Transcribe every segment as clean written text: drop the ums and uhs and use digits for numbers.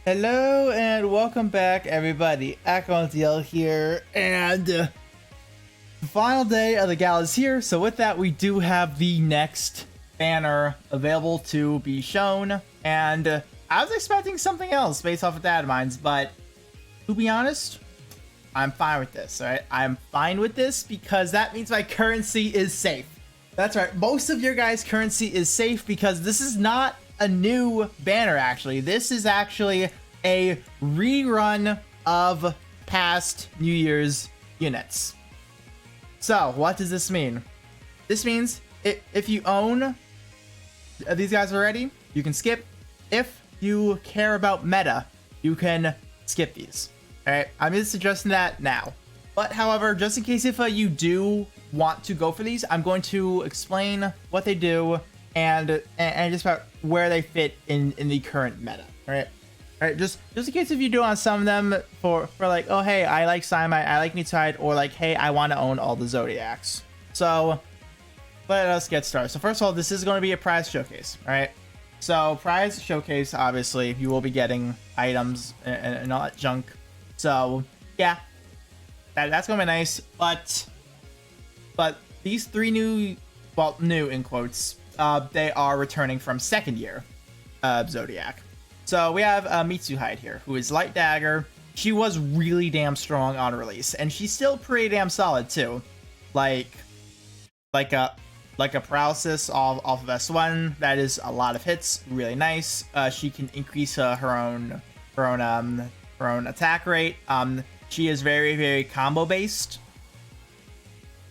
Hello and welcome back, everybody. Echo here, and the final day of the gala is here. So with that, we do have the next banner available to be shown, and I was expecting something else based off of data mines, but to be honest, I'm fine with this. All right, I'm fine with this because that means my currency is safe. That's right. Most of your guys' currency is safe because this is not a new banner. Actually, this is actually a rerun of past New Year's units. So what does this mean? This means if you own these guys already, you can skip. If you care about meta, you can skip these. All right, I'm just suggesting that now. But however, just in case if you do want to go for these, I'm going to explain what they do and just about where they fit in the current meta. All right, just in case if you do on some of them for like, oh hey, I like Seimei, I like Mitsuhide, or like, hey, I want to own all the Zodiacs. So let us get started. So first of all, this is going to be a prize showcase. All right, so prize showcase, obviously you will be getting items and all that junk. So yeah, that's gonna be nice. But these three new, well, new in quotes, they are returning from second year Zodiac. So we have Mitsuhide here, who is light dagger. She was really damn strong on release, and she's still pretty damn solid too. Like a paralysis off of S1. That is a lot of hits. Really nice. She can increase her own attack rate. She is very combo based.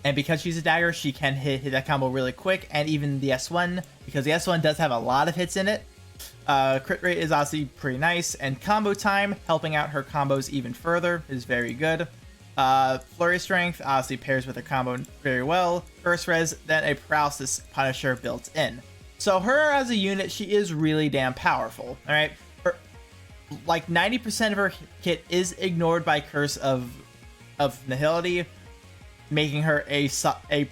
And because she's a dagger, she can hit that combo really quick, and even the S1, because the S1 does have a lot of hits in it. Crit rate is obviously pretty nice, and combo time, helping out her combos even further, is very good. Flurry strength obviously pairs with her combo very well. First res, then a paralysis punisher built in. So her as a unit, she is really damn powerful. All right, like 90% of her kit is ignored by Curse of Nihility, making her a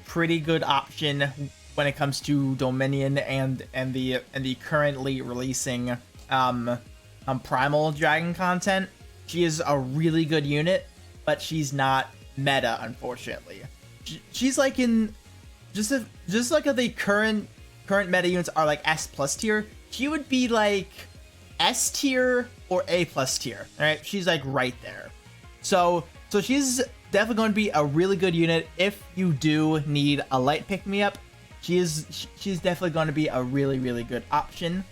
pretty good option when it comes to Dominion and the currently releasing Primal Dragon content. She is a really good unit, but she's not meta, unfortunately. She's like in just like the current meta units are like S+ tier. She would be like S tier or A+ tier. All right, she's like right there. So she's definitely going to be a really good unit if you do need a light pick-me-up. She's definitely going to be a really good option.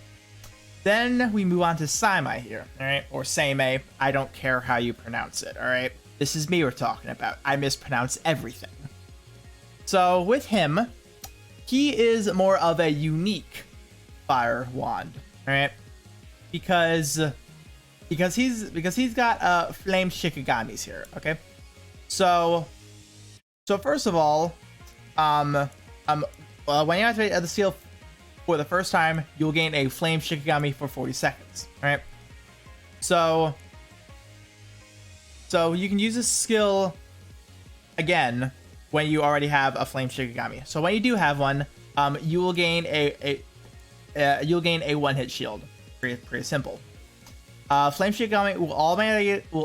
Then we move on to Seimei here, all right, or Seimei. I don't care how you pronounce it, all right. This is me we're talking about. I mispronounce everything. So with him, he is more of a unique fire wand, all right, because he's got flame Shikigami's here, okay. So first of all, when you activate the seal for the first time, you'll gain a flame Shikigami for 40 seconds. All right. So you can use this skill again when you already have a flame Shikigami. So when you do have one, you will gain a one-hit shield. Pretty simple. Flame Shikigami will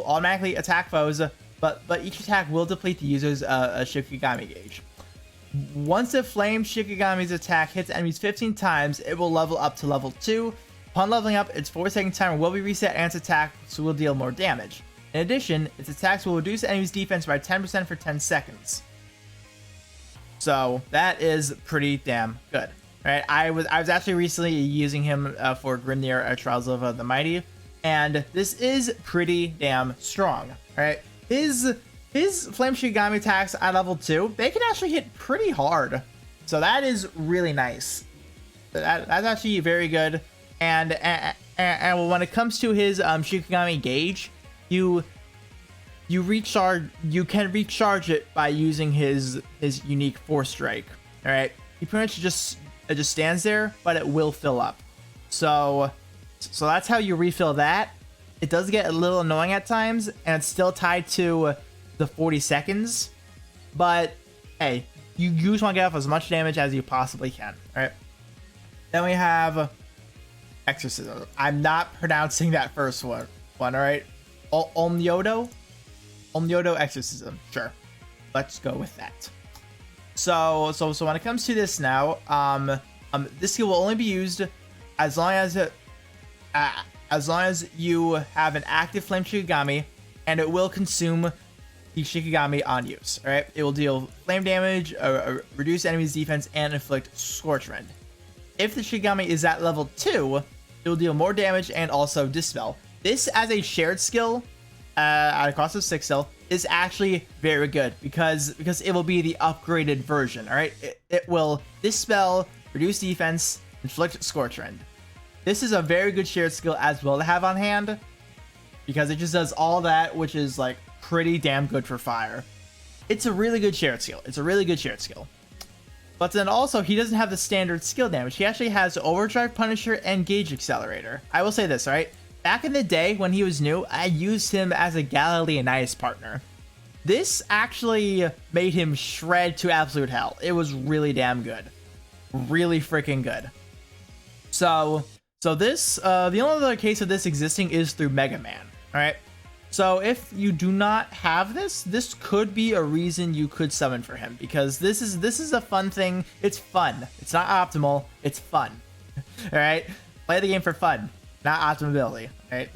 automatically attack foes. But each attack will deplete the user's Shikigami gauge. Once the Flame Shikigami's attack hits enemies 15 times, it will level up to level 2. Upon leveling up, its 4-second timer will be reset and its attack will deal more damage. In addition, its attacks will reduce enemies' defense by 10% for 10 seconds. So that is pretty damn good. Right? I was actually recently using him for Grimnir Trials of the Mighty, and this is pretty damn strong. Right? His Flame Shikigami attacks at level 2, they can actually hit pretty hard. So that is really nice. That's actually very good. And when it comes to his Shikigami gauge, you can recharge it by using his unique Force Strike. All right, he pretty much just stands there, but it will fill up. So that's how you refill that. It does get a little annoying at times, and it's still tied to the 40 seconds. But hey, you just want to get off as much damage as you possibly can. All right. Then we have Exorcism. I'm not pronouncing that first one. All right. Omniodo Exorcism. Sure. Let's go with that. So when it comes to this now, this skill will only be used as long as you have an active Flame Shikigami, and it will consume the Shikigami on use. All right. It will deal flame damage, reduce enemies' defense, and inflict Scorch Rend. If the Shikigami is at level 2, it will deal more damage and also Dispel. This, as a shared skill, at a cost of 6 still, is actually very good because it will be the upgraded version. All right, it will Dispel, reduce defense, inflict Scorch Rend. This is a very good shared skill as well to have on hand because it just does all that, which is like pretty damn good for fire. It's a really good shared skill. But then also, he doesn't have the standard skill damage. He actually has Overdrive Punisher and Gauge Accelerator. I will say this, right? Back in the day when he was new, I used him as a Leonidas partner. This actually made him shred to absolute hell. It was really damn good. Really freaking good. So this, the only other case of this existing is through Mega Man, alright? So if you do not have this could be a reason you could summon for him, because this is a fun thing. It's fun. It's not optimal. It's fun. All right, play the game for fun, not optimability. All right.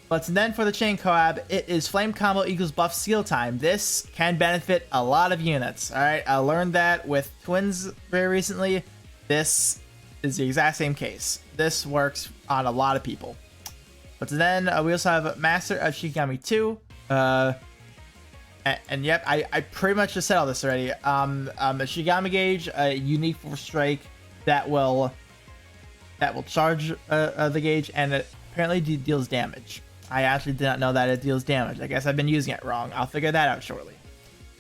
But then for the chain coab, it is flame combo equals buff seal time. This can benefit a lot of units. All right, I learned that with twins very recently. This is the exact same case. This works on a lot of people. But then we also have Master of Shikigami 2. And yep, I pretty much just said all this already. A Shikigami gauge, a unique force strike that will charge the gauge, and it apparently deals damage. I actually did not know that it deals damage. I guess I've been using it wrong. I'll figure that out shortly.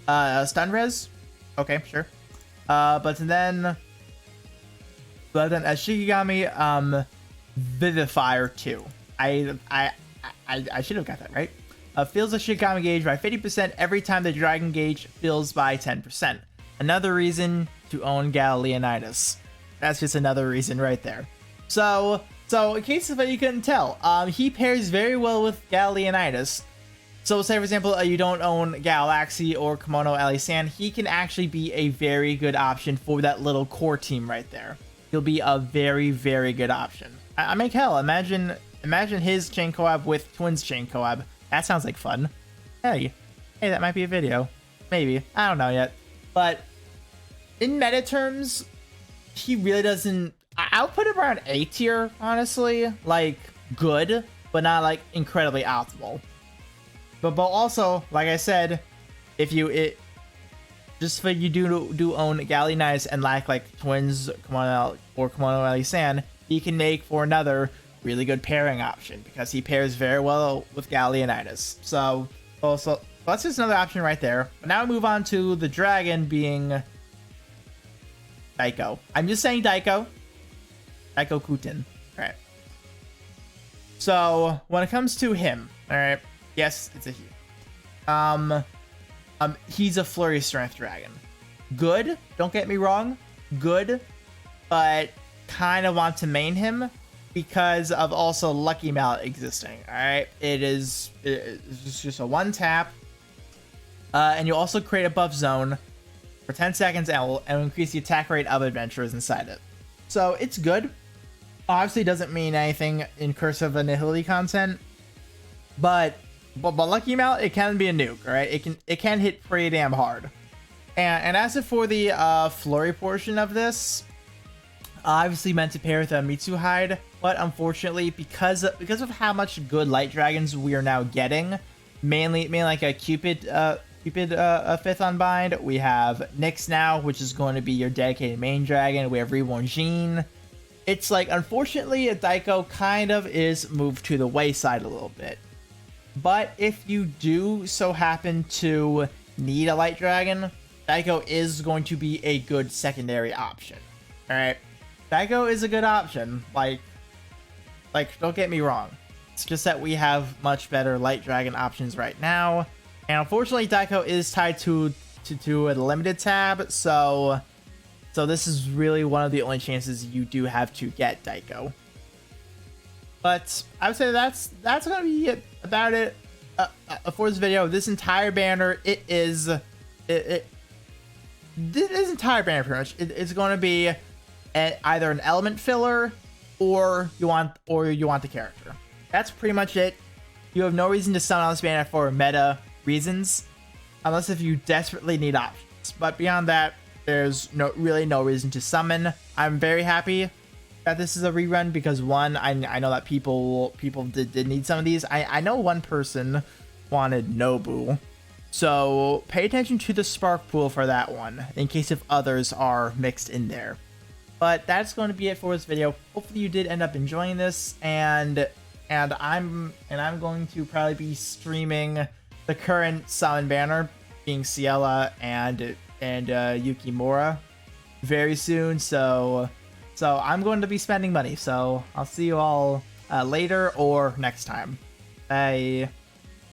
Stun res, okay, sure. But then a Shikigami Vivifier 2. I should have got that right. Fills the Shikigami gauge by 50% every time the Dragon gauge fills by 10%. Another reason to own Leonidas. That's just another reason right there. So in case of it you couldn't tell, he pairs very well with Leonidas. So say for example you don't own Galaxy or Kimono Alisan, he can actually be a very good option for that little core team right there. He'll be a very, very good option. I mean, hell, imagine his chain co-op with Twins chain co-op. That sounds like fun. Hey, that might be a video. Maybe. I don't know yet. But in meta terms, he really doesn't... I'll put him around A tier, honestly. Like, good, but not, like, incredibly optimal. But also, like I said, if you... just for you do own Leonidas and lack, like, Twins Kimono Ali-san, he can make for another really good pairing option because he pairs very well with Leonidas. So that's just another option right there. But now we move on to the dragon being Daiko. I'm just saying Daiko Kutin. All right. So when it comes to him, all right, yes, it's a he. He's a flurry strength dragon. Good, don't get me wrong, good, but kind of want to main him because of also Lucky Mallet existing. All right, it's just a one tap, and you also create a buff zone for 10 seconds and will increase the attack rate of adventurers inside it. So it's good. Obviously, doesn't mean anything in Curse of Annihility content, but Lucky Mallet, it can be a nuke. All right, it can hit pretty damn hard. And as for the flurry portion of this, obviously meant to pair with a Mitsuhide, but unfortunately, because of how much good light dragons we are now getting, mainly like a Cupid 5th Unbind, we have Nyx now, which is going to be your dedicated main dragon. We have Reborn Jean. It's like, unfortunately, Daiko kind of is moved to the wayside a little bit. But if you do so happen to need a light dragon, Daiko is going to be a good secondary option. Alright? Daiko is a good option. Like, don't get me wrong. It's just that we have much better light dragon options right now. And unfortunately, Daiko is tied to a limited tab, so this is really one of the only chances you do have to get Daiko. But I would say that's gonna be about it for this video. This entire banner, this entire banner pretty much, it's going to be either an element filler or you want the character. That's pretty much it. You have no reason to summon on this banner for meta reasons, unless if you desperately need options. But beyond that, there's really no reason to summon. I'm very happy that this is a rerun because one, I know that people did need some of these. I know one person wanted Nobu, so pay attention to the spark pool for that one in case if others are mixed in there. But that's going to be it for this video. Hopefully you did end up enjoying this, and I'm going to probably be streaming the current summon banner being Ciela and Yukimura very soon. So I'm going to be spending money. So I'll see you all later or next time. Bye.